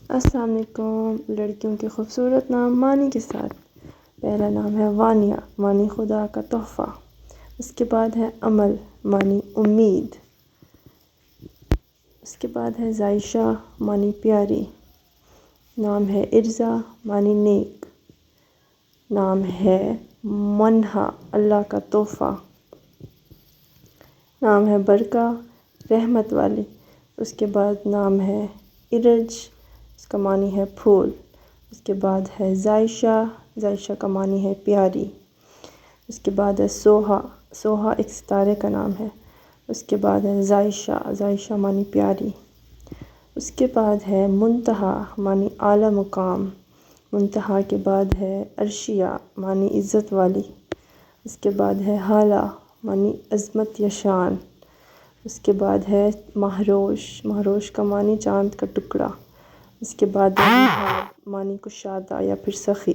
السلام علیکم۔ لڑکیوں کے خوبصورت نام معنی کے ساتھ۔ پہلا نام ہے وانیہ، معنی خدا کا تحفہ۔ اس کے بعد ہے امل، معنی امید۔ اس کے بعد ہے زائشہ، معنی پیاری۔ نام ہے ارزا، معنی نیک۔ نام ہے منہا، اللہ کا تحفہ۔ نام ہے برکہ، رحمت والی۔ اس کے بعد نام ہے ارج، اس کا معنی ہے پھول۔ اس کے بعد ہے زائشہ، زائشہ کا معنی ہے پیاری۔ اس کے بعد ہے سوہا، سوہا ایک ستارے کا نام ہے۔ اس کے بعد ہے زائشہ، زائشہ معنی پیاری۔ اس کے بعد ہے منتہا، معنی اعلیٰ مقام۔ منتہا کے بعد ہے عرشیہ، معنی عزت والی۔ اس کے بعد ہے حالہ، معنی عظمت یا شان۔ اس کے بعد ہے مہروش، مہروش کا معنی چاند کا ٹکڑا۔ اس کے بعد ہے نہاد، معنی کشادہ یا پھر سخی۔